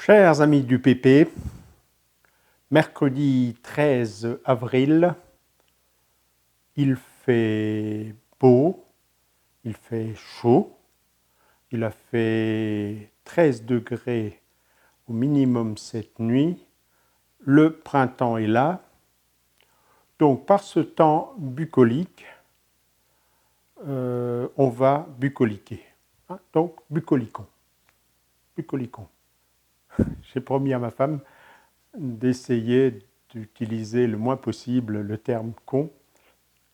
Chers amis du PP, mercredi 13 avril, il fait beau, il fait chaud, il a fait 13 degrés au minimum cette nuit, le printemps est là. Donc par ce temps bucolique, on va bucoliquer. Donc bucoliquons. Bucoliquons. J'ai promis à ma femme d'essayer d'utiliser le moins possible le terme con.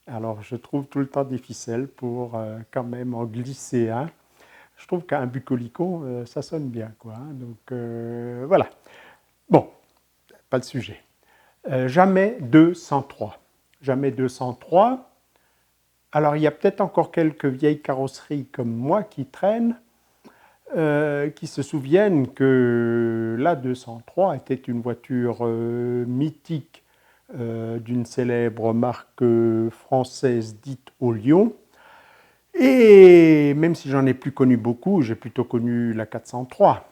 Alors je trouve tout le temps des ficelles pour quand même en glisser un. Je trouve qu'un bucolicon, ça sonne bien, quoi. Donc voilà. Bon, pas le sujet. Jamais 203. Jamais 203. Alors il y a peut-être encore quelques vieilles carrosseries comme moi qui traînent, qui se souviennent que la 203 était une voiture mythique d'une célèbre marque française dite au Lion. Et même si j'en ai plus connu beaucoup, j'ai plutôt connu la 403,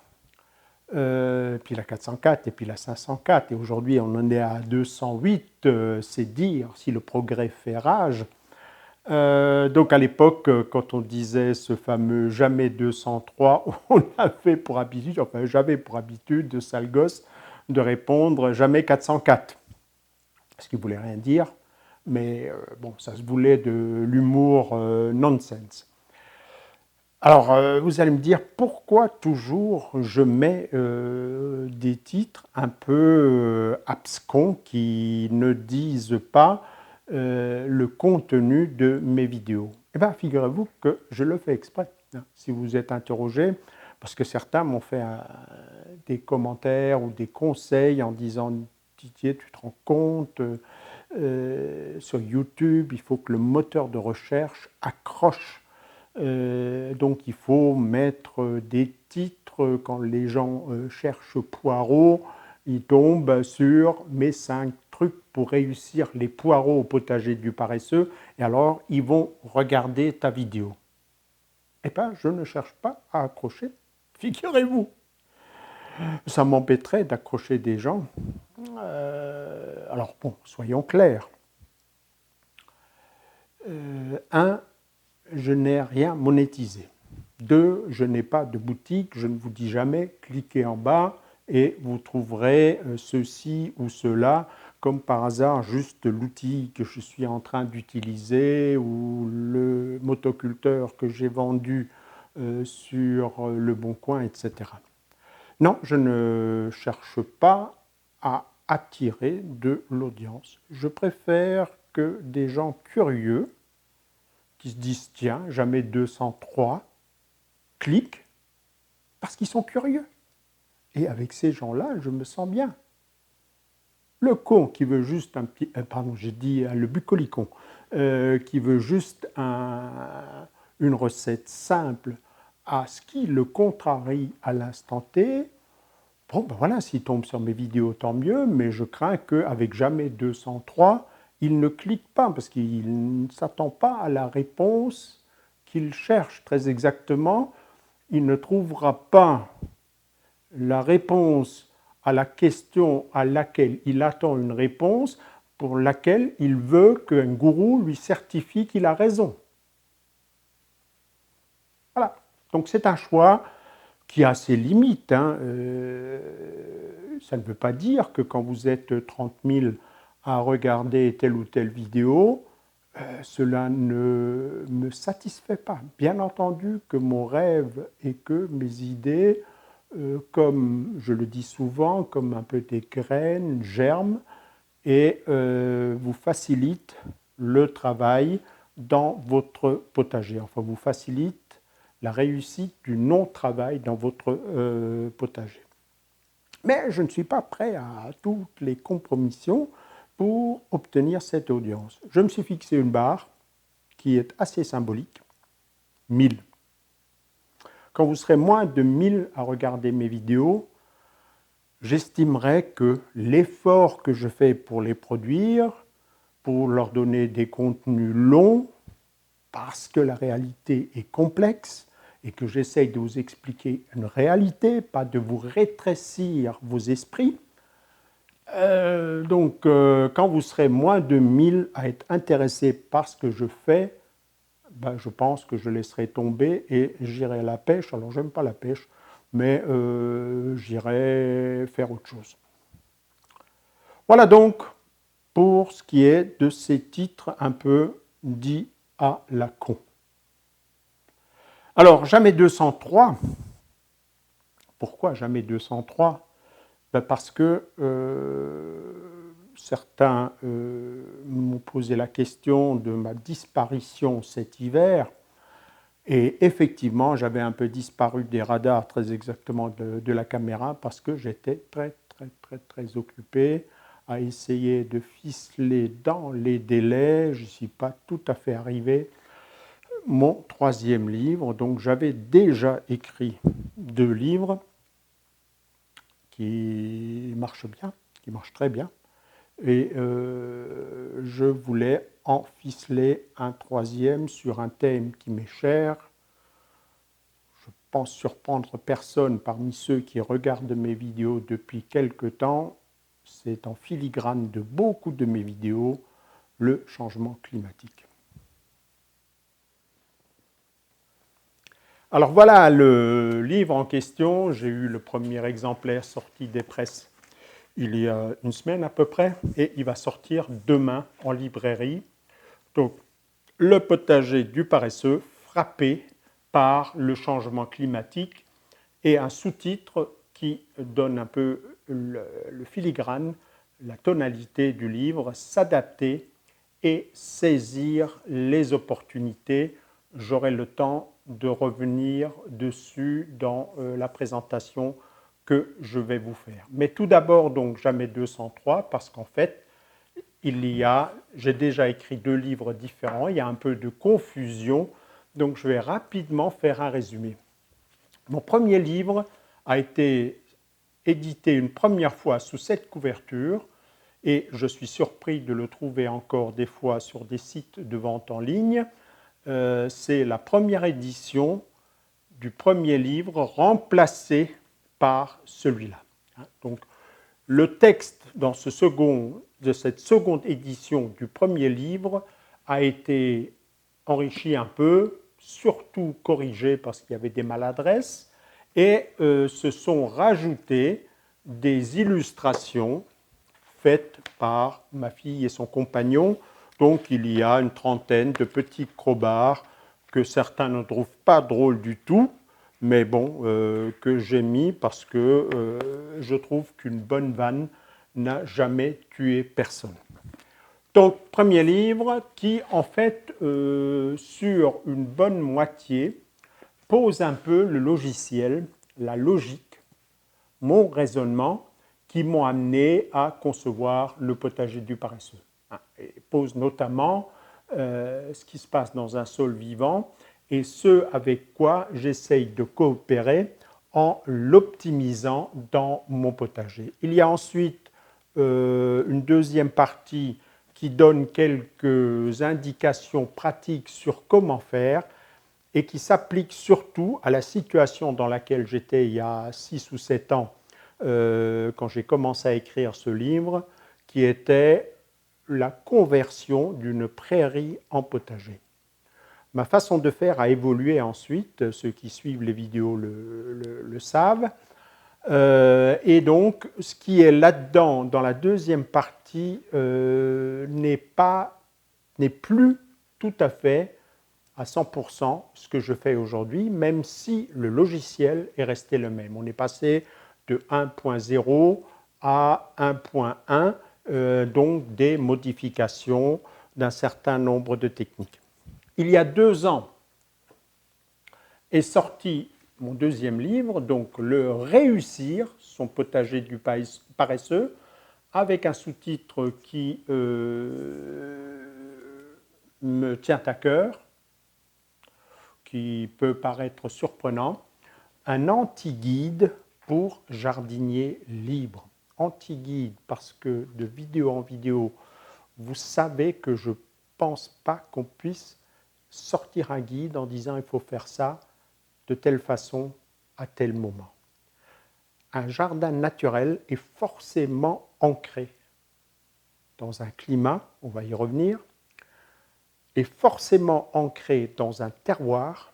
puis la 404 et puis la 504. Et aujourd'hui, on en est à 208, c'est dire si le progrès fait rage. Donc à l'époque, quand on disait ce fameux jamais 203, on avait pour habitude, enfin j'avais pour habitude de sale gosse, de répondre jamais 404. Ce qui ne voulait rien dire, mais bon, ça se voulait de l'humour nonsense. Alors, vous allez me dire pourquoi toujours je mets des titres un peu abscons qui ne disent pas le contenu de mes vidéos. Eh bien, figurez-vous que je le fais exprès. Si vous êtes interrogé, parce que certains m'ont fait des commentaires ou des conseils en disant « Didier, tu te rends compte sur YouTube, il faut que le moteur de recherche accroche. Donc il faut mettre des titres quand les gens cherchent poireaux, ils tombent sur mes 5 trucs pour réussir les poireaux au potager du paresseux, et alors ils vont regarder ta vidéo. » Eh bien, je ne cherche pas à accrocher, figurez-vous. Ça m'embêterait d'accrocher des gens. Alors bon, soyons clairs. Un, je n'ai rien monétisé. 2, je n'ai pas de boutique, je ne vous dis jamais, cliquez en bas et vous trouverez ceci ou cela, comme par hasard, juste l'outil que je suis en train d'utiliser ou le motoculteur que j'ai vendu sur Le Bon Coin, etc. Non, je ne cherche pas à attirer de l'audience. Je préfère que des gens curieux qui se disent « tiens, jamais 203 », cliquent parce qu'ils sont curieux. Et avec ces gens-là, je me sens bien. Le con qui veut juste un petit... pardon, j'ai dit le bucolicon, qui veut juste une recette simple à ce qui le contrarie à l'instant T, bon, ben voilà, s'il tombe sur mes vidéos, tant mieux, mais je crains qu'avec jamais 203, il ne clique pas, parce qu'il ne s'attend pas à la réponse qu'il cherche très exactement. Il ne trouvera pas la réponse à la question à laquelle il attend une réponse, pour laquelle il veut qu'un gourou lui certifie qu'il a raison. Voilà. Donc c'est un choix qui a ses limites. Ça ne veut pas dire que quand vous êtes 30 000 à regarder telle ou telle vidéo, cela ne me satisfait pas. Bien entendu que mon rêve est que mes idées, comme je le dis souvent, comme un peu des graines, germent et vous facilitent le travail dans votre potager. Enfin, vous facilitent la réussite du non-travail dans votre potager. Mais je ne suis pas prêt à toutes les compromissions pour obtenir cette audience. Je me suis fixé une barre qui est assez symbolique, 1000. Quand vous serez moins de 1000 à regarder mes vidéos, j'estimerai que l'effort que je fais pour les produire, pour leur donner des contenus longs, parce que la réalité est complexe et que j'essaye de vous expliquer une réalité, pas de vous rétrécir vos esprits, quand vous serez moins de 1000 à être intéressé par ce que je fais, ben, je pense que je laisserai tomber et j'irai à la pêche. Alors, j'aime pas la pêche, mais j'irai faire autre chose. Voilà donc pour ce qui est de ces titres un peu dits à la con. Alors, jamais 203. Pourquoi jamais 203 ? Ben parce que certains m'ont posé la question de ma disparition cet hiver. Et effectivement, j'avais un peu disparu des radars, très exactement de la caméra, parce que j'étais très occupé à essayer de ficeler dans les délais. Je ne suis pas tout à fait arrivé. Mon 3e livre, donc j'avais déjà écrit 2 livres qui marchent bien, qui marchent très bien. Et je voulais en ficeler un 3e sur un thème qui m'est cher. Je pense surprendre personne parmi ceux qui regardent mes vidéos depuis quelque temps. C'est en filigrane de beaucoup de mes vidéos, le changement climatique. Alors voilà le livre en question. J'ai eu le premier exemplaire sorti des presses il y a une semaine à peu près, et il va sortir demain en librairie. Donc, le potager du paresseux frappé par le changement climatique, et un sous-titre qui donne un peu le filigrane, la tonalité du livre, s'adapter et saisir les opportunités. J'aurai le temps de revenir dessus dans la présentation que je vais vous faire. Mais tout d'abord, donc, jamais 203, parce qu'en fait, j'ai déjà écrit 2 livres différents, il y a un peu de confusion, donc je vais rapidement faire un résumé. Mon premier livre a été édité une première fois sous cette couverture, et je suis surpris de le trouver encore des fois sur des sites de vente en ligne. C'est la première édition du premier livre remplacé par celui-là. Donc, le texte de cette seconde édition du premier livre a été enrichi un peu, surtout corrigé parce qu'il y avait des maladresses, et se sont rajoutées des illustrations faites par ma fille et son compagnon. Donc il y a une trentaine de petits crobards que certains ne trouvent pas drôles du tout, mais bon, que j'ai mis parce que je trouve qu'une bonne vanne n'a jamais tué personne. Donc, premier livre qui, en fait, sur une bonne moitié, pose un peu le logiciel, la logique, mon raisonnement qui m'ont amené à concevoir le potager du paresseux. Et pose notamment ce qui se passe dans un sol vivant et ce avec quoi j'essaye de coopérer en l'optimisant dans mon potager. Il y a ensuite une deuxième partie qui donne quelques indications pratiques sur comment faire et qui s'applique surtout à la situation dans laquelle j'étais il y a 6 ou 7 ans quand j'ai commencé à écrire ce livre, qui était la conversion d'une prairie en potager. Ma façon de faire a évolué ensuite, ceux qui suivent les vidéos le savent. Et donc, ce qui est là-dedans, dans la deuxième partie, n'est plus tout à fait à 100% ce que je fais aujourd'hui, même si le logiciel est resté le même. On est passé de 1.0 à 1.1, donc des modifications d'un certain nombre de techniques. Il y a 2 ans est sorti mon deuxième livre, donc le Réussir, son potager du paresseux, avec un sous-titre qui me tient à cœur, qui peut paraître surprenant, un anti-guide pour jardiniers libres. Anti-guide parce que de vidéo en vidéo, vous savez que je ne pense pas qu'on puisse sortir un guide en disant il faut faire ça de telle façon à tel moment. Un jardin naturel est forcément ancré dans un climat, on va y revenir, est forcément ancré dans un terroir,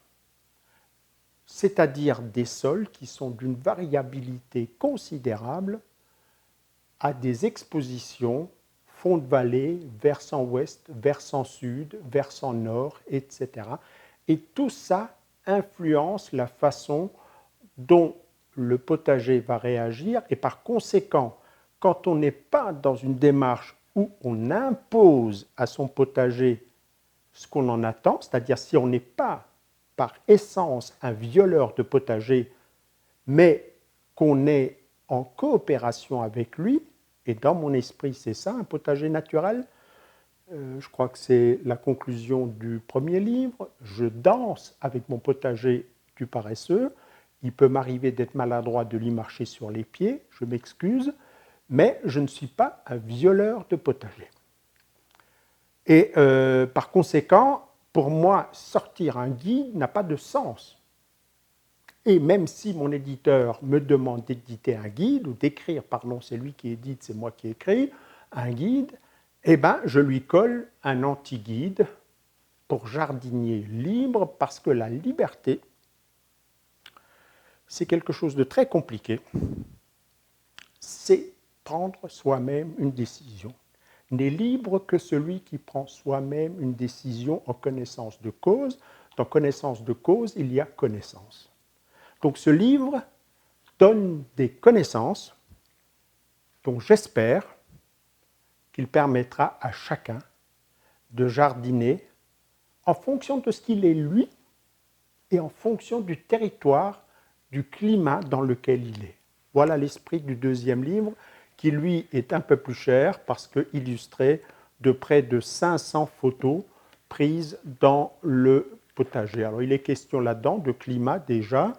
c'est-à-dire des sols qui sont d'une variabilité considérable à des expositions fond de vallée, versant ouest, versant sud, versant nord, etc. Et tout ça influence la façon dont le potager va réagir et par conséquent, quand on n'est pas dans une démarche où on impose à son potager ce qu'on en attend, c'est-à-dire si on n'est pas par essence un violeur de potager, mais qu'on est en coopération avec lui, et dans mon esprit c'est ça, un potager naturel, je crois que c'est la conclusion du premier livre, je danse avec mon potager du paresseux, il peut m'arriver d'être maladroit, de lui marcher sur les pieds, je m'excuse, mais je ne suis pas un violeur de potager. Et par conséquent, pour moi, sortir un guide n'a pas de sens. Et même si mon éditeur me demande d'éditer un guide, ou d'écrire, pardon, c'est lui qui édite, c'est moi qui écris, un guide, eh ben, je lui colle un anti-guide pour jardinier libre, parce que la liberté, c'est quelque chose de très compliqué. C'est prendre soi-même une décision. N'est libre que celui qui prend soi-même une décision en connaissance de cause. Dans connaissance de cause, il y a connaissance. Donc ce livre donne des connaissances dont j'espère qu'il permettra à chacun de jardiner en fonction de ce qu'il est lui et en fonction du territoire, du climat dans lequel il est. Voilà l'esprit du deuxième livre qui lui est un peu plus cher parce qu'illustré de près de 500 photos prises dans le potager. Alors il est question là-dedans de climat déjà,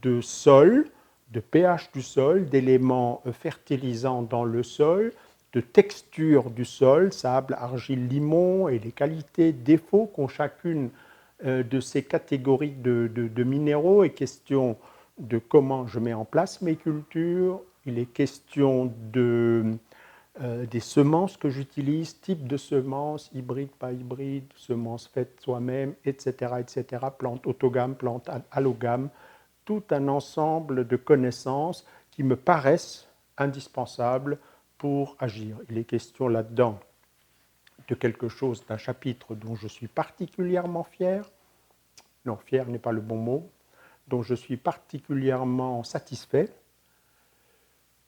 de sol, de pH du sol, d'éléments fertilisants dans le sol, de texture du sol, sable, argile, limon et les qualités, défauts qu'ont chacune de ces catégories de minéraux, et question de comment je mets en place mes cultures, il est question des semences que j'utilise, type de semences, hybride, pas hybride, semences faites soi-même, etc., etc., plantes autogames, plantes allogames, tout un ensemble de connaissances qui me paraissent indispensables pour agir. Il est question là-dedans de quelque chose, d'un chapitre dont je suis particulièrement fier, non, fier n'est pas le bon mot, dont je suis particulièrement satisfait,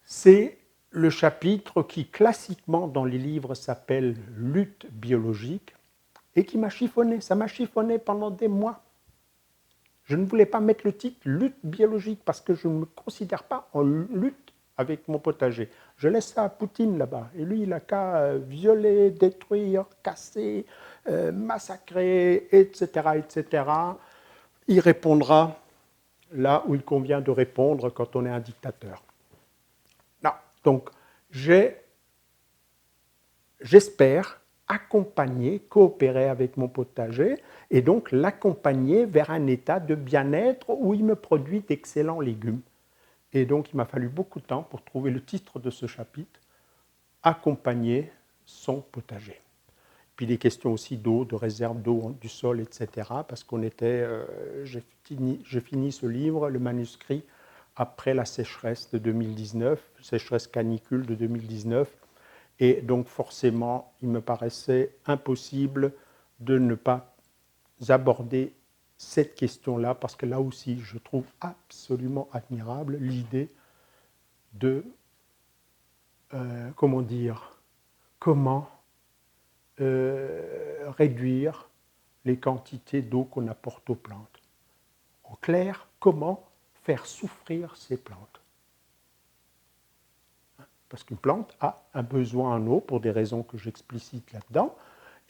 c'est le chapitre qui classiquement dans les livres s'appelle « Lutte biologique » et qui m'a chiffonné, ça m'a chiffonné pendant des mois. Je ne voulais pas mettre le titre « Lutte biologique » parce que je ne me considère pas en lutte avec mon potager. Je laisse ça à Poutine là-bas. Et lui, il n'a qu'à violer, détruire, casser, massacrer, etc., etc. Il répondra là où il convient de répondre quand on est un dictateur. Non. Donc, j'espère accompagner, coopérer avec mon potager et donc l'accompagner vers un état de bien-être où il me produit d'excellents légumes. Et donc, il m'a fallu beaucoup de temps pour trouver le titre de ce chapitre, Accompagner son potager. Puis des questions aussi d'eau, de réserve d'eau du sol, etc. Parce qu'on était, je finis ce livre, le manuscrit, après la sécheresse de 2019, sécheresse canicule de 2019. Et donc forcément, il me paraissait impossible de ne pas aborder cette question-là, parce que là aussi, je trouve absolument admirable l'idée de, comment réduire les quantités d'eau qu'on apporte aux plantes. En clair, comment faire souffrir ces plantes. Parce qu'une plante a un besoin en eau pour des raisons que j'explicite là-dedans,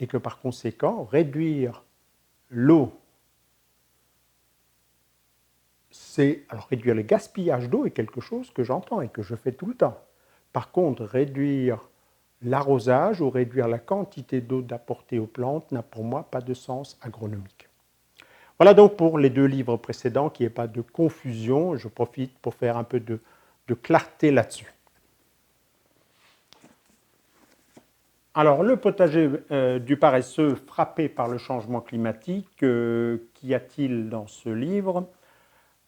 et que par conséquent, réduire l'eau, alors réduire le gaspillage d'eau est quelque chose que j'entends et que je fais tout le temps. Par contre, réduire l'arrosage ou réduire la quantité d'eau d'apporter aux plantes n'a pour moi pas de sens agronomique. Voilà donc pour les deux livres précédents, qu'il n'y ait pas de confusion. Je profite pour faire un peu de clarté là-dessus. Alors, le potager du paresseux frappé par le changement climatique, qu'y a-t-il dans ce livre?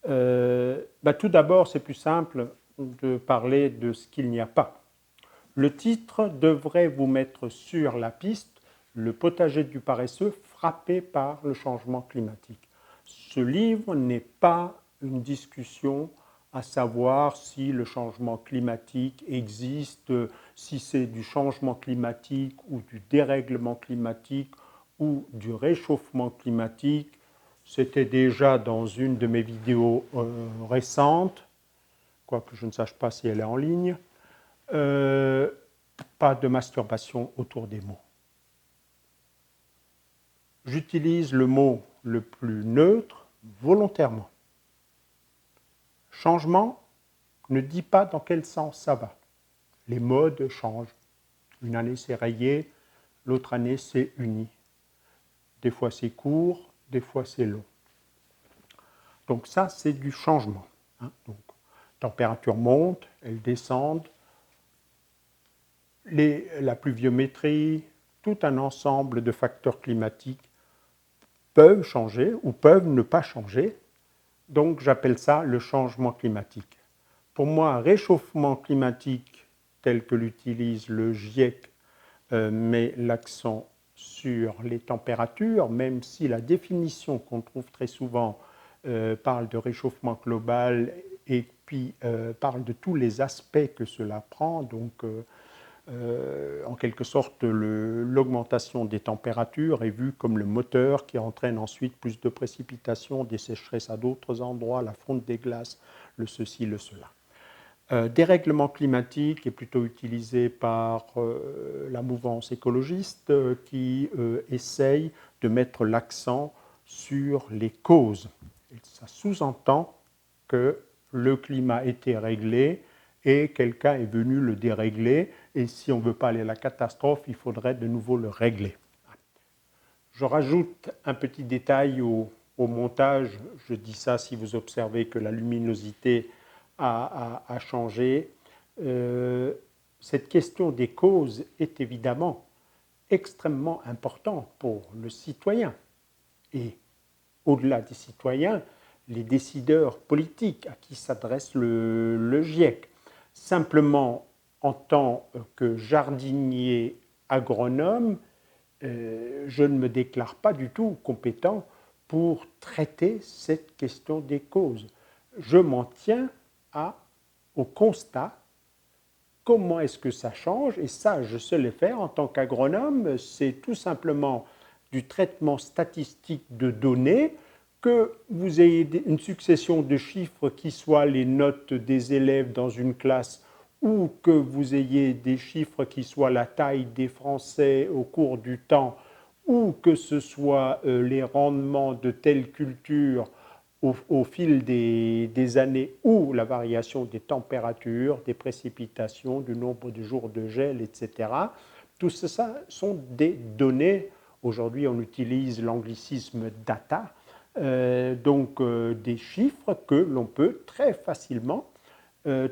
Tout d'abord, c'est plus simple de parler de ce qu'il n'y a pas. Le titre devrait vous mettre sur la piste, le potager du paresseux frappé par le changement climatique. Ce livre n'est pas une discussion à savoir si le changement climatique existe, si c'est du changement climatique ou du dérèglement climatique ou du réchauffement climatique. C'était déjà dans une de mes vidéos récentes, quoique je ne sache pas si elle est en ligne. Pas de masturbation autour des mots. J'utilise le mot le plus neutre volontairement. Changement ne dit pas dans quel sens ça va. Les modes changent. Une année c'est rayé, l'autre année c'est uni. Des fois c'est court, des fois c'est long. Donc ça c'est du changement. Donc, température monte, elle descend, la pluviométrie, tout un ensemble de facteurs climatiques peuvent changer ou peuvent ne pas changer. Donc j'appelle ça le changement climatique. Pour moi, réchauffement climatique tel que l'utilise le GIEC met l'accent sur les températures, même si la définition qu'on trouve très souvent parle de réchauffement global et puis parle de tous les aspects que cela prend, donc en quelque sorte, l'augmentation des températures est vue comme le moteur qui entraîne ensuite plus de précipitations, des sécheresses à d'autres endroits, la fonte des glaces, le ceci, le cela. Dérèglement climatique est plutôt utilisé par la mouvance écologiste qui essaye de mettre l'accent sur les causes. Et ça sous-entend que le climat était réglé et quelqu'un est venu le dérégler, et si on ne veut pas aller à la catastrophe, il faudrait de nouveau le régler. Je rajoute un petit détail au montage, je dis ça si vous observez que la luminosité a changé. Cette question des causes est évidemment extrêmement importante pour le citoyen, et au-delà des citoyens, les décideurs politiques à qui s'adresse le GIEC. Simplement, en tant que jardinier agronome, je ne me déclare pas du tout compétent pour traiter cette question des causes. Je m'en tiens au constat. Comment est-ce que ça change? Et ça, je sais le faire en tant qu'agronome. C'est tout simplement du traitement statistique de données, que vous ayez une succession de chiffres qui soient les notes des élèves dans une classe, ou que vous ayez des chiffres qui soient la taille des Français au cours du temps, ou que ce soit les rendements de telle culture au fil des années, ou la variation des températures, des précipitations, du nombre de jours de gel, etc. Tout ça sont des données. Aujourd'hui, on utilise l'anglicisme data, donc des chiffres que l'on peut très facilement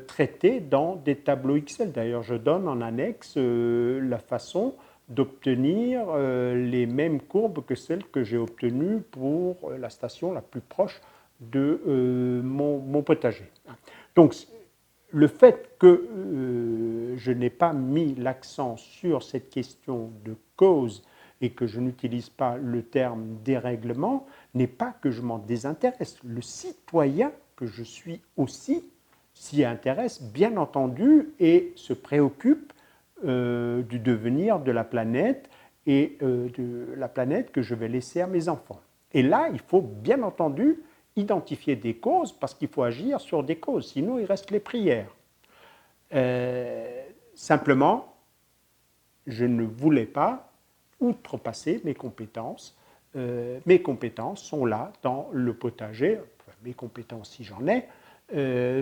traiter dans des tableaux Excel. D'ailleurs, je donne en annexe la façon d'obtenir les mêmes courbes que celles que j'ai obtenues pour la station la plus proche de mon potager. Donc, le fait que je n'ai pas mis l'accent sur cette question de cause et que je n'utilise pas le terme dérèglement n'est pas que je m'en désintéresse. Le citoyen que je suis aussi s'y intéresse, bien entendu, et se préoccupe du devenir de la planète et de la planète que je vais laisser à mes enfants. Et là, il faut bien entendu identifier des causes, parce qu'il faut agir sur des causes, sinon il reste les prières. Simplement, je ne voulais pas outrepasser mes compétences. Mes compétences sont là dans le potager, enfin, mes compétences si j'en ai,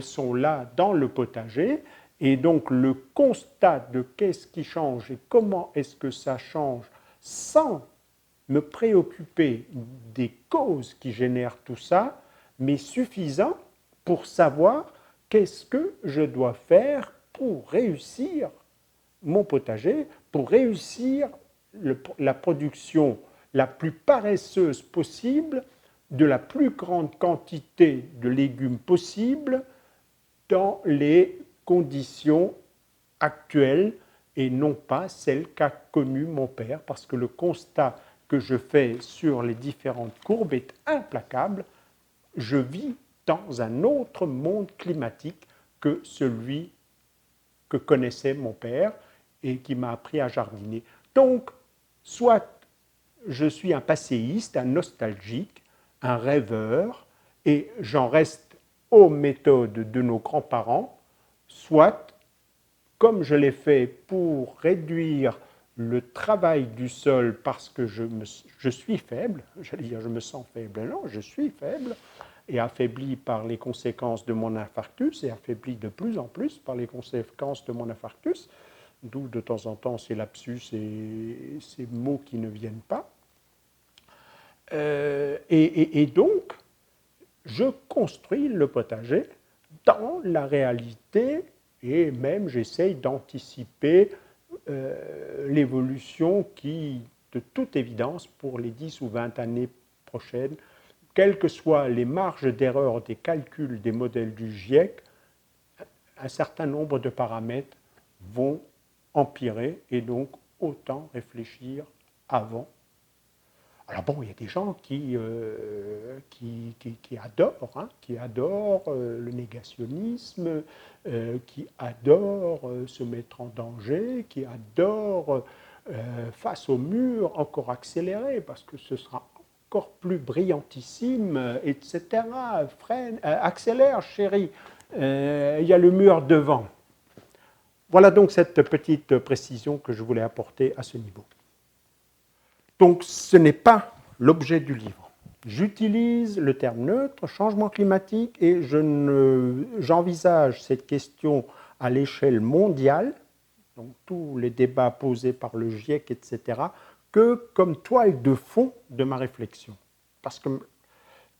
sont là dans le potager, et donc le constat de qu'est-ce qui change et comment est-ce que ça change sans me préoccuper des causes qui génèrent tout ça, mais suffisant pour savoir qu'est-ce que je dois faire pour réussir mon potager, pour réussir la production la plus paresseuse possible de la plus grande quantité de légumes possible dans les conditions actuelles et non pas celles qu'a connues mon père, parce que le constat que je fais sur les différentes courbes est implacable. Je vis dans un autre monde climatique que celui que connaissait mon père et qui m'a appris à jardiner. Donc, soit je suis un passéiste, un nostalgique, un rêveur, et j'en reste aux méthodes de nos grands-parents, soit, comme je l'ai fait pour réduire le travail du sol parce que je suis faible, j'allais dire je me sens faible, non, je suis faible, et affaibli par les conséquences de mon infarctus, et affaibli de plus en plus par les conséquences de mon infarctus, d'où de temps en temps ces lapsus et ces mots qui ne viennent pas. Et donc, je construis le potager dans la réalité et même j'essaye d'anticiper l'évolution qui, de toute évidence, pour les 10 ou 20 années prochaines, quelles que soient les marges d'erreur des calculs des modèles du GIEC, un certain nombre de paramètres vont empirer et donc autant réfléchir avant. Alors bon, il y a des gens qui adorent le négationnisme, qui adorent se mettre en danger, qui adorent face au mur encore accélérer parce que ce sera encore plus brillantissime, etc. Freine, accélère, chérie, il y a le mur devant. Voilà donc cette petite précision que je voulais apporter à ce niveau. Donc ce n'est pas l'objet du livre. J'utilise le terme neutre, changement climatique, et j'envisage cette question à l'échelle mondiale, donc tous les débats posés par le GIEC, etc., que comme toile de fond de ma réflexion. Parce que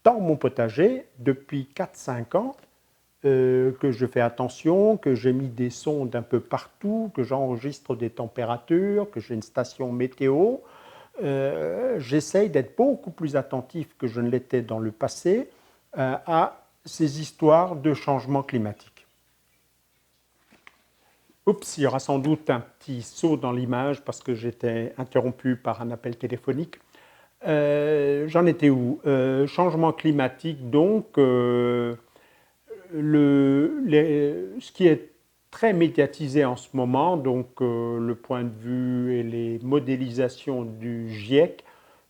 dans mon potager, depuis 4-5 ans, que je fais attention, que j'ai mis des sondes un peu partout, que j'enregistre des températures, que j'ai une station météo, j'essaye d'être beaucoup plus attentif que je ne l'étais dans le passé à ces histoires de changement climatique. Oups, il y aura sans doute un petit saut dans l'image parce que j'étais interrompu par un appel téléphonique. J'en étais où? Changement climatique, donc, ce qui est très médiatisé en ce moment, donc le point de vue et les modélisations du GIEC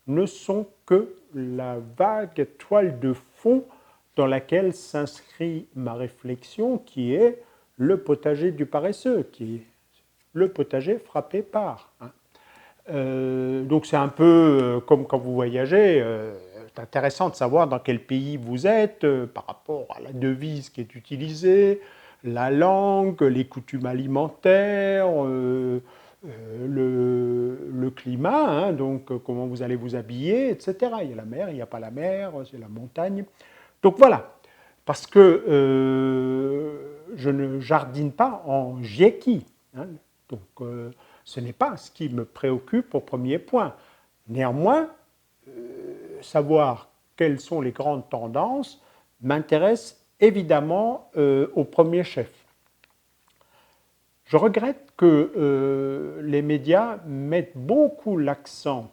ne sont que la vague toile de fond dans laquelle s'inscrit ma réflexion, qui est le potager du paresseux, qui est le potager frappé par. Donc c'est un peu comme quand vous voyagez, c'est intéressant de savoir dans quel pays vous êtes par rapport à la devise qui est utilisée, la langue, les coutumes alimentaires, le climat, donc comment vous allez vous habiller, etc. Il y a la mer, il n'y a pas la mer, c'est la montagne. Donc voilà, parce que je ne jardine pas en GIECI, donc ce n'est pas ce qui me préoccupe au premier point. Néanmoins, savoir quelles sont les grandes tendances m'intéresse évidemment au premier chef. Je regrette que les médias mettent beaucoup l'accent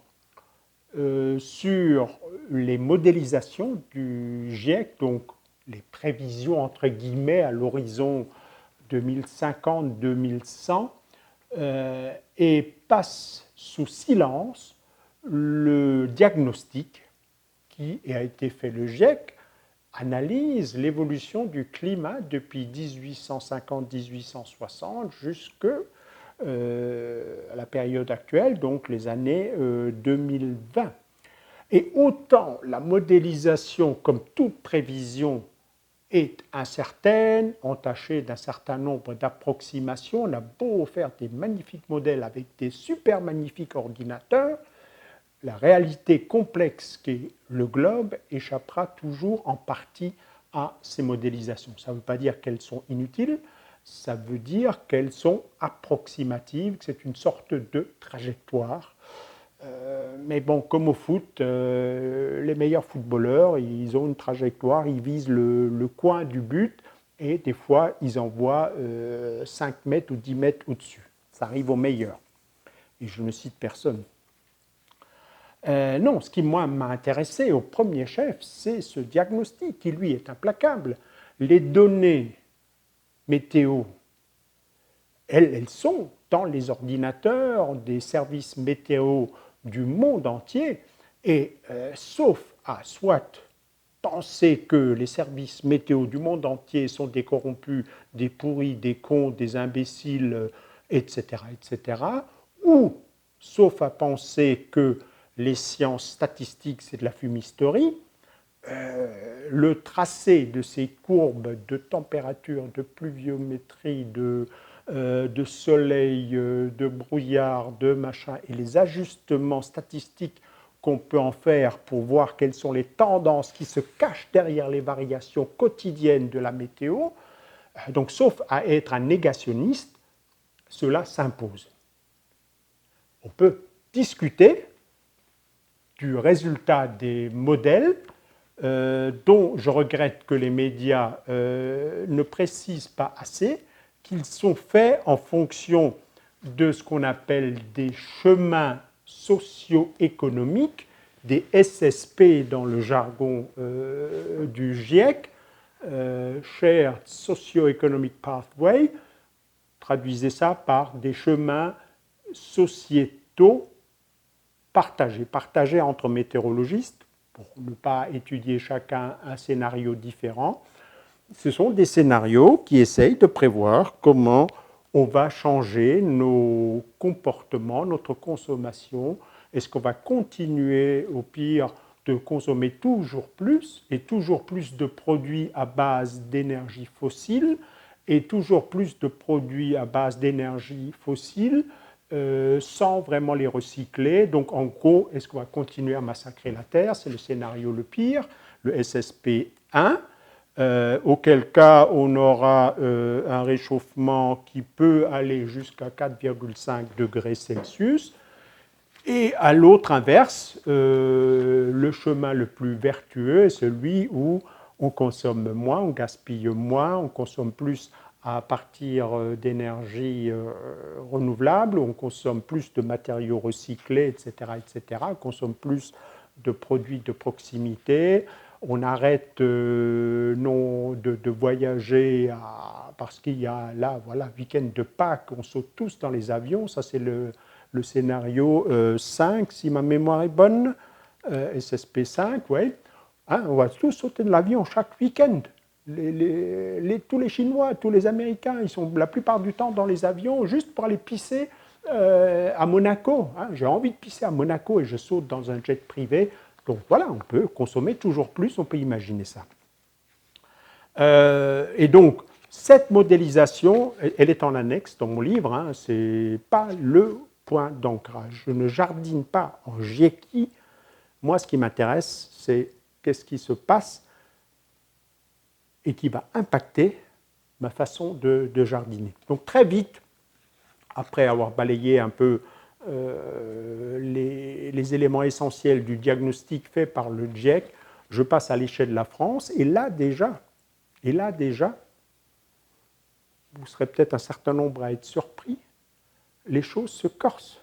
sur les modélisations du GIEC, donc les prévisions entre guillemets à l'horizon 2050-2100, et passent sous silence le diagnostic qui a été fait. Le GIEC analyse l'évolution du climat depuis 1850-1860 jusqu'à la période actuelle, donc les années 2020. Et autant la modélisation, comme toute prévision, est incertaine, entachée d'un certain nombre d'approximations, on a beau faire des magnifiques modèles avec des super magnifiques ordinateurs, la réalité complexe qu'est le globe échappera toujours en partie à ces modélisations. Ça ne veut pas dire qu'elles sont inutiles, ça veut dire qu'elles sont approximatives, que c'est une sorte de trajectoire. Mais bon, comme au foot, les meilleurs footballeurs, ils ont une trajectoire, ils visent le coin du but et des fois, ils envoient 5 mètres ou 10 mètres au-dessus. Ça arrive aux meilleurs. Et je ne cite personne. Non, ce qui, moi, m'a intéressé au premier chef, c'est ce diagnostic qui, lui, est implacable. Les données météo, elles sont dans les ordinateurs des services météo du monde entier, et sauf à soit penser que les services météo du monde entier sont des corrompus, des pourris, des cons, des imbéciles, etc., etc., ou sauf à penser que les sciences statistiques, c'est de la fumisterie, le tracé de ces courbes de température, de pluviométrie, de soleil, de brouillard, de machin, et les ajustements statistiques qu'on peut en faire pour voir quelles sont les tendances qui se cachent derrière les variations quotidiennes de la météo, donc sauf à être un négationniste, cela s'impose. On peut discuter du résultat des modèles, dont je regrette que les médias ne précisent pas assez, qu'ils sont faits en fonction de ce qu'on appelle des chemins socio-économiques, des SSP dans le jargon du GIEC, Shared Socio-Economic Pathway, traduisez ça par des chemins sociétaux partagés entre météorologistes, pour ne pas étudier chacun un scénario différent. Ce sont des scénarios qui essayent de prévoir comment on va changer nos comportements, notre consommation. Est-ce qu'on va continuer, au pire, de consommer toujours plus et toujours plus de produits à base d'énergie fossile et toujours plus de produits à base d'énergie fossile sans vraiment les recycler. Donc en gros, est-ce qu'on va continuer à massacrer la Terre? C'est le scénario le pire, le SSP 1. Auquel cas on aura un réchauffement qui peut aller jusqu'à 4,5 degrés Celsius. Et à l'autre inverse, le chemin le plus vertueux est celui où on consomme moins, on gaspille moins, on consomme plus à partir d'énergie renouvelable, on consomme plus de matériaux recyclés, etc., etc., on consomme plus de produits de proximité, on arrête non, de voyager parce qu'il y a là, voilà, week-end de Pâques, on saute tous dans les avions, ça c'est le scénario 5, si ma mémoire est bonne, SSP 5, oui. Hein, on va tous sauter de l'avion chaque week-end. Tous les Chinois, tous les Américains, ils sont la plupart du temps dans les avions juste pour aller pisser à Monaco. Hein. J'ai envie de pisser à Monaco et je saute dans un jet privé. Donc voilà, on peut consommer toujours plus, on peut imaginer ça. Et donc, cette modélisation, elle est en annexe dans mon livre, hein, ce n'est pas le point d'ancrage. Je ne jardine pas en GIECI. Moi, ce qui m'intéresse, c'est qu'est-ce qui se passe et qui va impacter ma façon de jardiner. Donc très vite, après avoir balayé un peu les éléments essentiels du diagnostic fait par le GIEC, je passe à l'échelle de la France, et là déjà, vous serez peut-être un certain nombre à être surpris, les choses se corsent.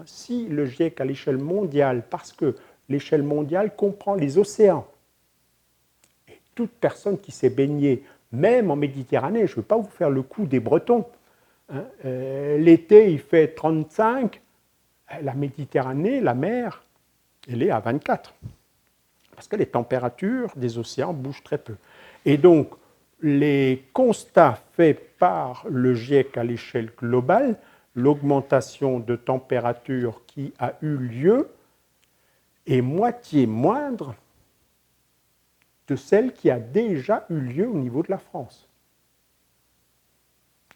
Si le GIEC à l'échelle mondiale, parce que l'échelle mondiale comprend les océans, et toute personne qui s'est baignée, même en Méditerranée, je ne veux pas vous faire le coup des Bretons, hein, l'été il fait 35, la Méditerranée, la mer, elle est à 24, parce que les températures des océans bougent très peu. Et donc, les constats faits par le GIEC à l'échelle globale, l'augmentation de température qui a eu lieu est moitié moindre de celle qui a déjà eu lieu au niveau de la France.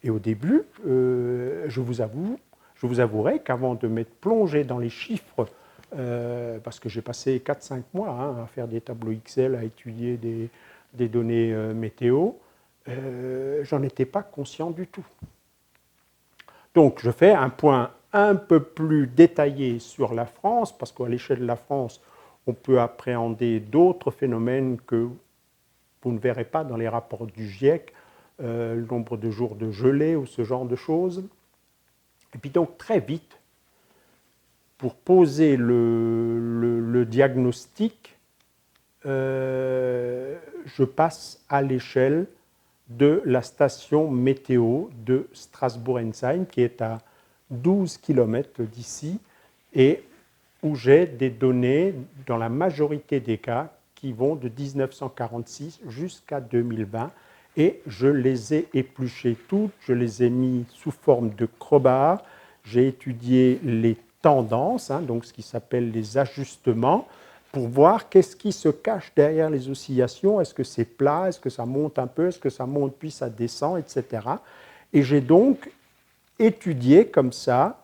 Et au début, je vous avouerai qu'avant de m'être plongé dans les chiffres parce que j'ai passé 4-5 mois à faire des tableaux Excel, à étudier des données météo. J'en étais pas conscient du tout. Donc je fais un point un peu plus détaillé sur la France, parce qu'à l'échelle de la France, on peut appréhender d'autres phénomènes que vous ne verrez pas dans les rapports du GIEC, le nombre de jours de gelée ou ce genre de choses. Et puis donc très vite, pour poser le diagnostic, je passe à l'échelle de la station météo de Strasbourg-Ensheim, qui est à 12 km d'ici, et où j'ai des données, dans la majorité des cas, qui vont de 1946 jusqu'à 2020, et je les ai épluchées toutes, je les ai mis sous forme de crowbar, j'ai étudié les tendances, donc ce qui s'appelle les ajustements, pour voir qu'est-ce qui se cache derrière les oscillations. Est-ce que c'est plat? Est-ce que ça monte un peu? Est-ce que ça monte puis ça descend, etc. Et j'ai donc étudié comme ça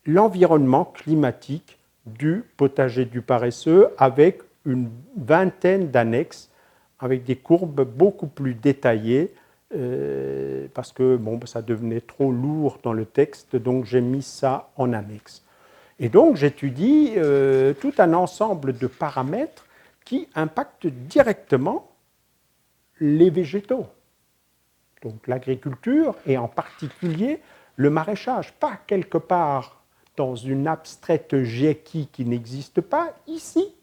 l'environnement climatique du potager du paresseux avec une vingtaine d'annexes, avec des courbes beaucoup plus détaillées, parce que bon, ça devenait trop lourd dans le texte, donc j'ai mis ça en annexe. Et donc j'étudie tout un ensemble de paramètres qui impactent directement les végétaux. Donc l'agriculture et en particulier le maraîchage, pas quelque part dans une abstraite GIECI qui n'existe pas, ici.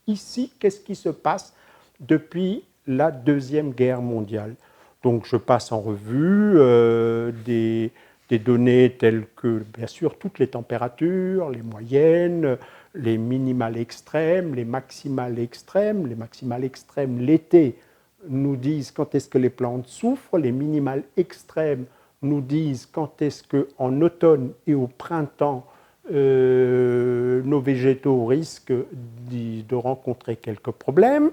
Ici, qu'est-ce qui se passe depuis la Deuxième Guerre mondiale? Donc je passe en revue des données telles que, bien sûr, toutes les températures, les moyennes, les minimales extrêmes, les maximales extrêmes. Les maximales extrêmes, l'été, nous disent quand est-ce que les plantes souffrent. Les minimales extrêmes nous disent quand est-ce qu'en automne et au printemps, nos végétaux risquent de rencontrer quelques problèmes.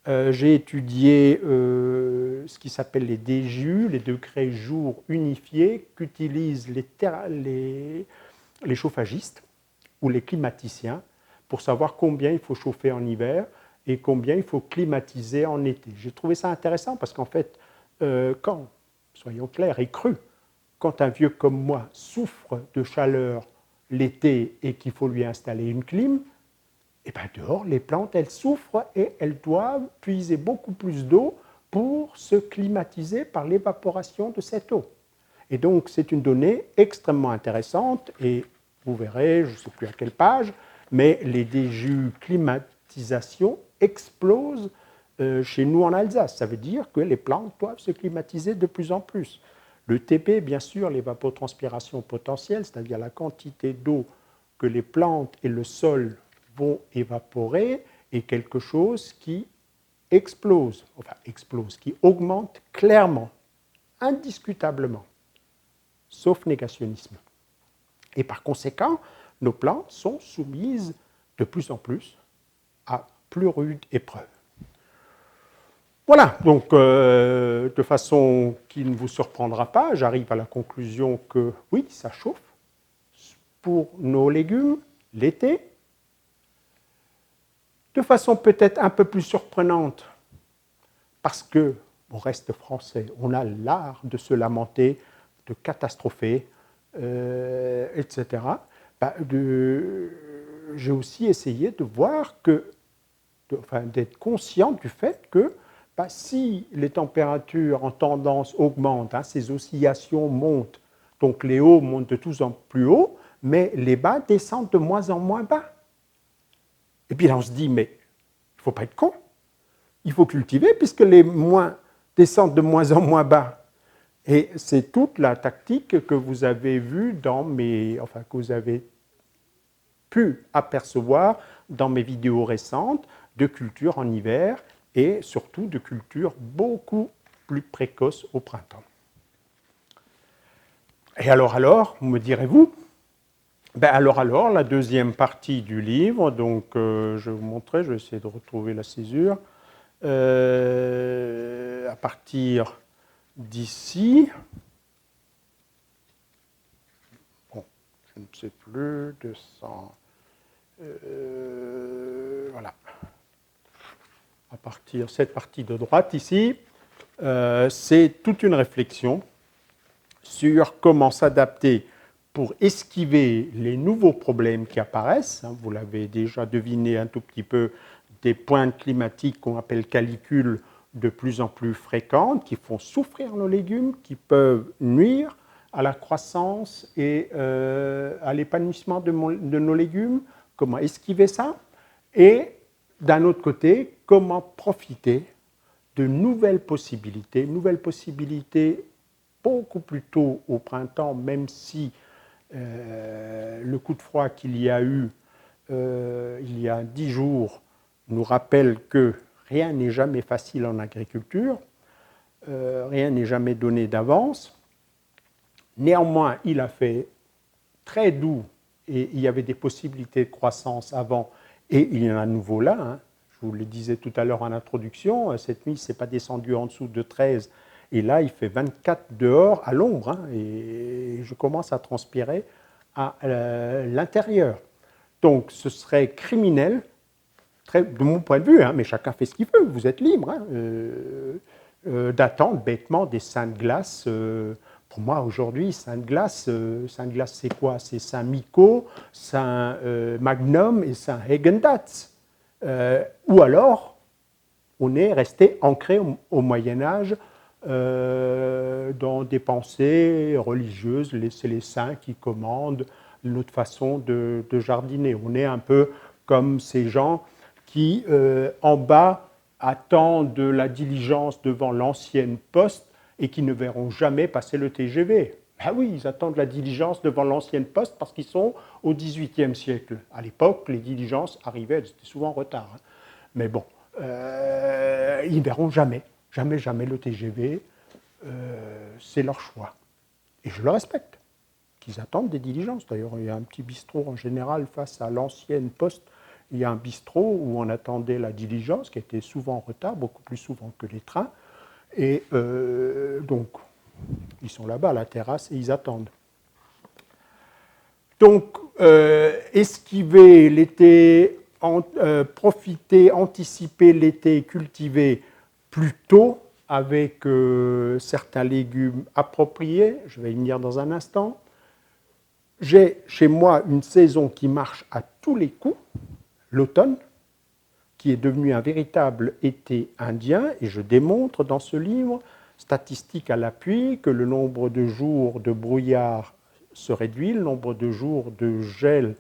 J'ai étudié ce qui s'appelle les DJU, les degrés jour unifiés, qu'utilisent les chauffagistes ou les climaticiens pour savoir combien il faut chauffer en hiver et combien il faut climatiser en été. J'ai trouvé ça intéressant parce qu'en fait, quand, soyons clairs et crus, quand un vieux comme moi souffre de chaleur l'été et qu'il faut lui installer une clim, et bien dehors, les plantes, elles souffrent et elles doivent puiser beaucoup plus d'eau pour se climatiser par l'évaporation de cette eau. Et donc, c'est une donnée extrêmement intéressante et vous verrez, je ne sais plus à quelle page, mais les DJU climatisation explosent chez nous en Alsace. Ça veut dire que les plantes doivent se climatiser de plus en plus. Le TP, bien sûr, l'évapotranspiration potentielle, c'est-à-dire la quantité d'eau que les plantes et le sol vont évaporer, est quelque chose qui explose, qui augmente clairement, indiscutablement, sauf négationnisme. Et par conséquent, nos plantes sont soumises de plus en plus à plus rude épreuve. Voilà, donc de façon qui ne vous surprendra pas, j'arrive à la conclusion que oui, ça chauffe pour nos légumes l'été. De façon peut-être un peu plus surprenante, parce que on reste français, on a l'art de se lamenter, de catastropher, etc. J'ai aussi essayé de voir d'être conscient du fait que si les températures en tendance augmentent, ces oscillations montent, donc les hauts montent de plus en plus haut, mais les bas descendent de moins en moins bas. Et puis là, on se dit, mais il ne faut pas être con. Il faut cultiver puisque les moins descendent de moins en moins bas. Et c'est toute la tactique que vous avez vue que vous avez pu apercevoir dans mes vidéos récentes de culture en hiver et surtout de culture beaucoup plus précoce au printemps. Et alors, me direz-vous? Alors, la deuxième partie du livre, donc je vais vous montrer, je vais essayer de retrouver la césure. À partir d'ici, bon, je ne sais plus, 200, Voilà. À partir de cette partie de droite ici, c'est toute une réflexion sur comment s'adapter pour esquiver les nouveaux problèmes qui apparaissent. Vous l'avez déjà deviné un tout petit peu, des pointes climatiques qu'on appelle calicules de plus en plus fréquentes, qui font souffrir nos légumes, qui peuvent nuire à la croissance et à l'épanouissement de nos légumes. Comment esquiver ça? Et d'un autre côté, comment profiter de nouvelles possibilités beaucoup plus tôt au printemps, même si le coup de froid qu'il y a eu il y a 10 jours nous rappelle que rien n'est jamais facile en agriculture, rien n'est jamais donné d'avance. Néanmoins, il a fait très doux et il y avait des possibilités de croissance avant et il y en a à nouveau là. Hein. Je vous le disais tout à l'heure en introduction, cette nuit, ce n'est pas descendu en dessous de 13 et là, il fait 24 dehors à l'ombre hein, et je commence à transpirer à l'intérieur. Donc, ce serait criminel, de mon point de vue, hein, mais chacun fait ce qu'il veut, vous êtes libre, hein, d'attendre bêtement des seins de glace. Pour moi, aujourd'hui, seins de glace, c'est quoi? C'est Saint Miko, Saint Magnum et Saint Häagen-Dazs. Ou alors, on est resté ancré au Moyen-Âge dans des pensées religieuses. C'est les saints qui commandent notre façon de jardiner. On est un peu comme ces gens qui, en bas, attendent de la diligence devant l'ancienne poste et qui ne verront jamais passer le TGV. Ah oui, ils attendent la diligence devant l'ancienne poste parce qu'ils sont au XVIIIe siècle. À l'époque, les diligences arrivaient, elles étaient souvent en retard. Hein. Mais bon, ils ne verront jamais le TGV. C'est leur choix. Et je le respecte. Qu'ils attendent des diligences. D'ailleurs, il y a un petit bistrot en général face à l'ancienne poste. Il y a un bistrot où on attendait la diligence, qui était souvent en retard, beaucoup plus souvent que les trains. Et donc, ils sont là-bas à la terrasse et ils attendent. Donc, esquiver l'été, profiter, anticiper l'été, cultiver plus tôt avec certains légumes appropriés, je vais y venir dans un instant. J'ai chez moi une saison qui marche à tous les coups, l'automne, qui est devenu un véritable été indien, et je démontre dans ce livre, statistiques à l'appui, que le nombre de jours de brouillard se réduit, le nombre de jours de gel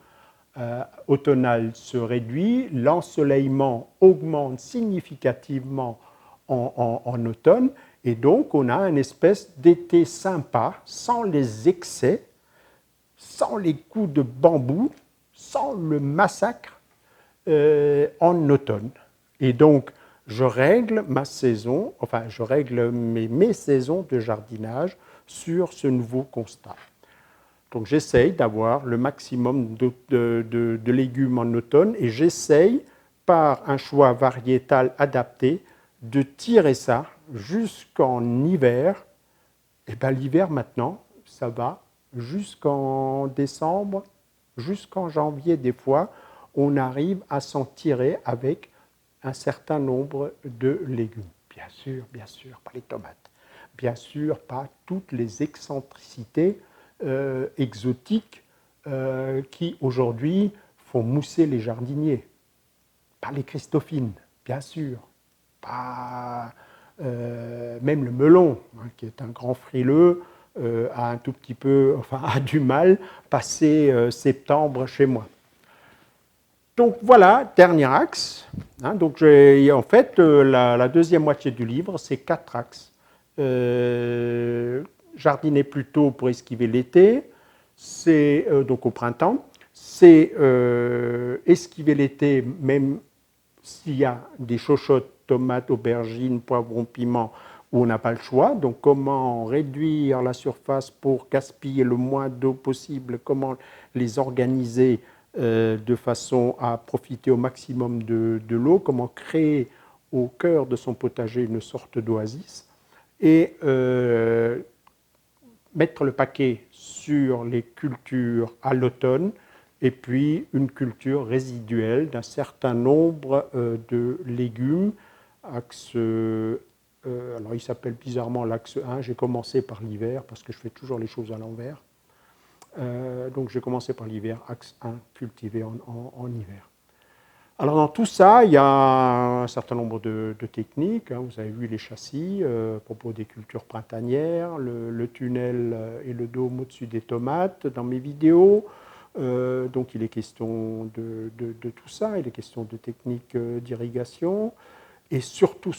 automnal se réduit, l'ensoleillement augmente significativement en automne, et donc on a une espèce d'été sympa, sans les excès, sans les coups de bambou, sans le massacre en automne. Et donc, je règle ma saison, enfin, je règle mes saisons de jardinage sur ce nouveau constat. Donc, j'essaye d'avoir le maximum de légumes en automne et j'essaye, par un choix variétal adapté, de tirer ça jusqu'en hiver. Et bien, l'hiver, maintenant, ça va jusqu'en décembre, jusqu'en janvier, des fois, on arrive à s'en tirer avec un certain nombre de légumes. Bien sûr, pas les tomates. Bien sûr, pas toutes les excentricités exotiques qui, aujourd'hui, font mousser les jardiniers. Pas les Christophines, bien sûr. Pas même le melon, hein, qui est un grand frileux, a un tout petit peu, enfin, a du mal passer septembre chez moi. Donc voilà, dernier axe. Hein, donc en fait, la deuxième moitié du livre, c'est 4 axes. Jardiner plus tôt pour esquiver l'été, c'est donc au printemps, c'est esquiver l'été même s'il y a des chochottes, tomates, aubergines, poivrons, piments, où on n'a pas le choix. Donc comment réduire la surface pour gaspiller le moins d'eau possible, comment les organiser de façon à profiter au maximum de l'eau, comment créer au cœur de son potager une sorte d'oasis et mettre le paquet sur les cultures à l'automne et puis une culture résiduelle d'un certain nombre de légumes. Axe, alors il s'appelle bizarrement l'axe 1, j'ai commencé par l'hiver parce que je fais toujours les choses à l'envers. Donc j'ai commencé par l'hiver, axe 1, cultivé en hiver. Alors dans tout ça, il y a un certain nombre de techniques. Vous avez vu les châssis à propos des cultures printanières, le tunnel et le dôme au-dessus des tomates dans mes vidéos. Donc il est question de tout ça, il est question de techniques d'irrigation. Et surtout,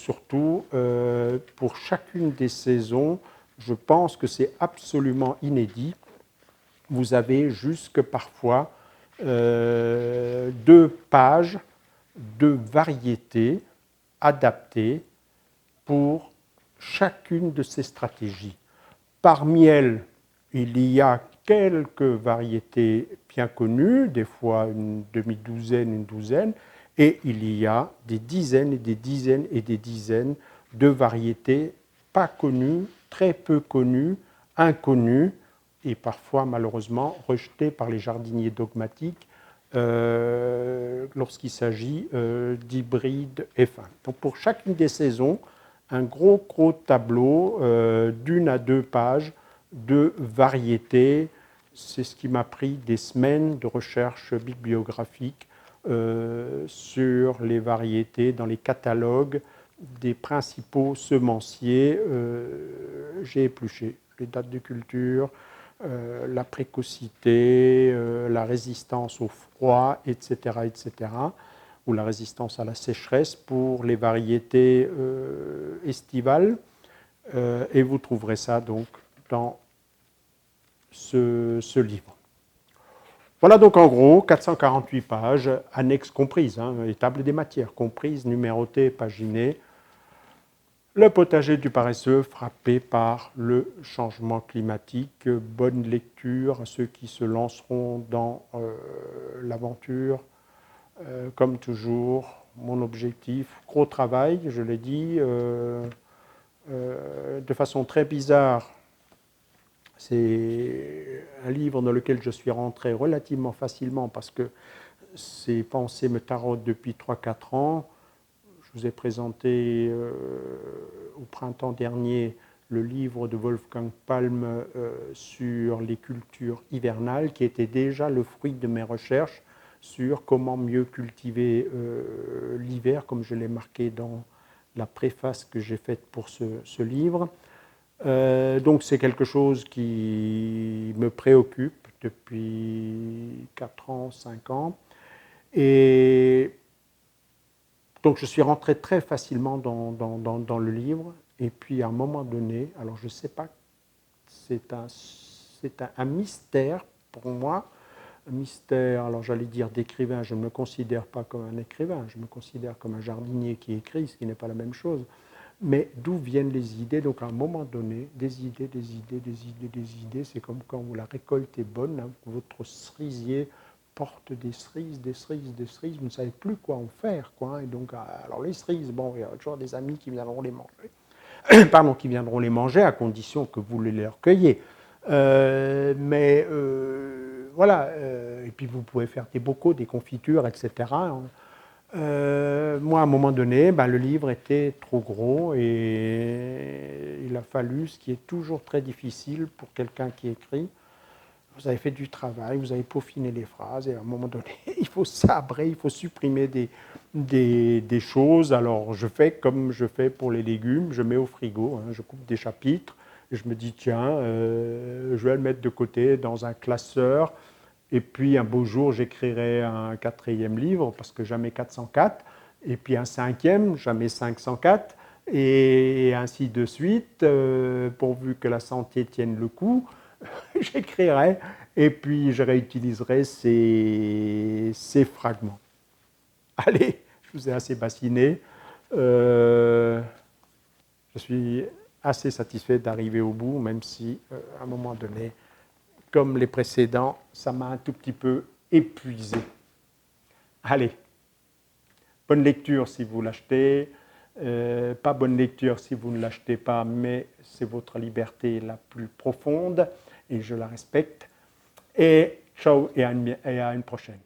pour chacune des saisons, je pense que c'est absolument inédit. Vous avez jusque parfois 2 pages de variétés adaptées pour chacune de ces stratégies. Parmi elles, il y a quelques variétés bien connues, des fois une demi-douzaine, une douzaine, et il y a des dizaines et des dizaines et des dizaines de variétés pas connues, très peu connues, inconnues, et parfois malheureusement rejetées par les jardiniers dogmatiques lorsqu'il s'agit d'hybrides F1. Donc pour chacune des saisons, un gros tableau d'1 à 2 pages de variétés. C'est ce qui m'a pris des semaines de recherche bibliographique sur les variétés dans les catalogues des principaux semenciers. J'ai épluché les dates de culture, la précocité, la résistance au froid, etc., ou la résistance à la sécheresse pour les variétés estivales. Et vous trouverez ça donc dans ce livre. Voilà donc en gros 448 pages, annexes comprises, et tables des matières comprises, numérotées, paginées. Le potager du paresseux frappé par le changement climatique. Bonne lecture à ceux qui se lanceront dans l'aventure. Comme toujours, mon objectif, gros travail, je l'ai dit, de façon très bizarre. C'est un livre dans lequel je suis rentré relativement facilement parce que ces pensées me taraudent depuis 3-4 ans. Je vous ai présenté au printemps dernier le livre de Wolfgang Palm sur les cultures hivernales, qui était déjà le fruit de mes recherches sur comment mieux cultiver l'hiver, comme je l'ai marqué dans la préface que j'ai faite pour ce livre. Donc c'est quelque chose qui me préoccupe depuis 4 ans, 5 ans. Et donc je suis rentré très facilement dans le livre, et puis à un moment donné, alors je ne sais pas, c'est un mystère pour moi, un mystère, alors j'allais dire d'écrivain, je ne me considère pas comme un écrivain, je me considère comme un jardinier qui écrit, ce qui n'est pas la même chose, mais d'où viennent les idées? Donc à un moment donné, des idées, c'est comme quand la récolte est bonne, votre cerisier porte des cerises, vous ne savez plus quoi en faire, Et donc, alors les cerises, bon, il y a toujours des amis qui viendront les manger, qui viendront les manger à condition que vous les leur cueillez. Mais voilà, et puis vous pouvez faire des bocaux, des confitures, etc. Moi, à un moment donné, le livre était trop gros et il a fallu, ce qui est toujours très difficile pour quelqu'un qui écrit, vous avez fait du travail, vous avez peaufiné les phrases, et à un moment donné, il faut sabrer, il faut supprimer des choses. Alors, je fais comme je fais pour les légumes, je mets au frigo, je coupe des chapitres, et je me dis, tiens, je vais le mettre de côté dans un classeur, et puis un beau jour, j'écrirai un 4e livre, parce que jamais 404, et puis un 5e, jamais 504, et ainsi de suite, pourvu que la santé tienne le coup. J'écrirai et puis je réutiliserai ces fragments. Allez, je vous ai assez bassiné. Je suis assez satisfait d'arriver au bout, même si à un moment donné, comme les précédents, ça m'a un tout petit peu épuisé. Allez, bonne lecture si vous l'achetez. Pas bonne lecture si vous ne l'achetez pas, mais c'est votre liberté la plus profonde et je la respecte. Et Ciao et à une prochaine.